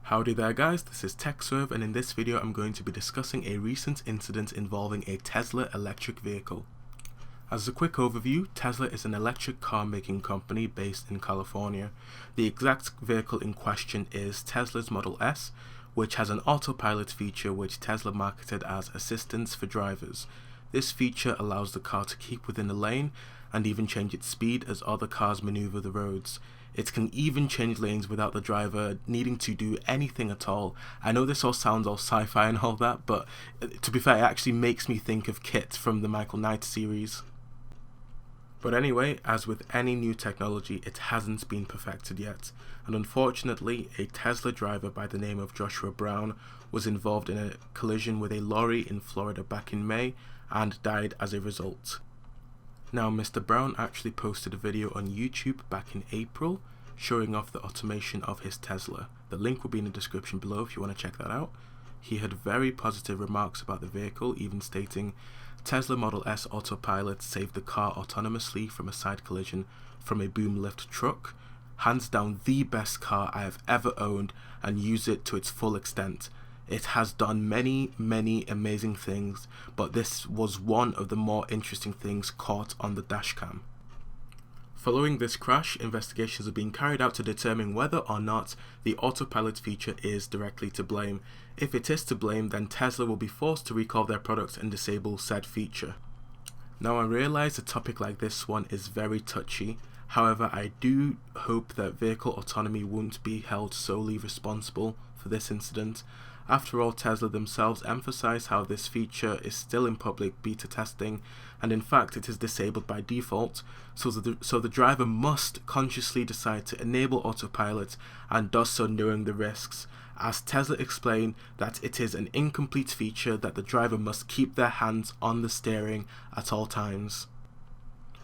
Howdy there guys, this is TechSwerve, and in this video I'm going to be discussing a recent incident involving a Tesla electric vehicle. As a quick overview, Tesla is an electric car making company based in California. The exact vehicle in question is Tesla's Model S, which has an autopilot feature which Tesla marketed as assistance for drivers. This feature allows the car to keep within the lane and even change its speed as other cars maneuver the roads. It can even change lanes without the driver needing to do anything at all. I know this all sounds all sci-fi and all that, but to be fair, it actually makes me think of Kit from the Michael Knight series. But anyway, as with any new technology, it hasn't been perfected yet, and unfortunately, a Tesla driver by the name of Joshua Brown was involved in a collision with a lorry in Florida back in May and died as a result. Now, Mr. Brown actually posted a video on YouTube back in April showing off the automation of his Tesla. The link will be in the description below if you want to check that out. He had very positive remarks about the vehicle, even stating, "Tesla Model S Autopilot saved the car autonomously from a side collision from a boom lift truck. Hands down the best car I have ever owned, and use it to its full extent. It has done many amazing things, but this was one of the more interesting things caught on the dashcam." Following this crash, investigations are being carried out to determine whether or not the autopilot feature is directly to blame. If it is to blame, then Tesla will be forced to recall their products and disable said feature. Now, I realize a topic like this one is very touchy. However, I do hope that vehicle autonomy won't be held solely responsible for this incident. After all, Tesla themselves emphasize how this feature is still in public beta testing, and in fact it is disabled by default, so the driver must consciously decide to enable autopilot, and does so knowing the risks, as Tesla explained that it is an incomplete feature that the driver must keep their hands on the steering at all times.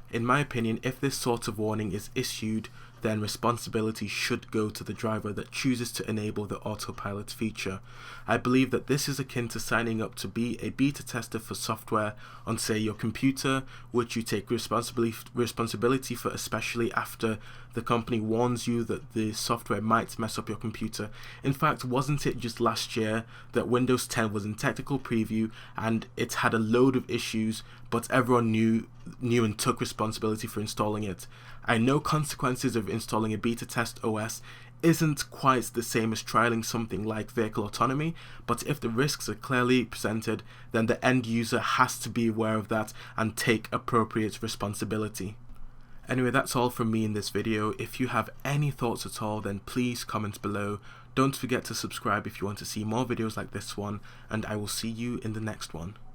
In my opinion, if this sort of warning is issued, then responsibility should go to the driver that chooses to enable the autopilot feature. I believe that this is akin to signing up to be a beta tester for software on, say, your computer, which you take responsibility for, especially after the company warns you that the software might mess up your computer. In fact, wasn't it just last year that Windows 10 was in technical preview and it had a load of issues, but everyone knew and took responsibility for installing it? I know consequences of installing a beta test OS isn't quite the same as trialing something like vehicle autonomy, but if the risks are clearly presented, then the end user has to be aware of that and take appropriate responsibility. Anyway, that's all from me in this video. If you have any thoughts at all, then please comment below. Don't forget to subscribe if you want to see more videos like this one, and I will see you in the next one.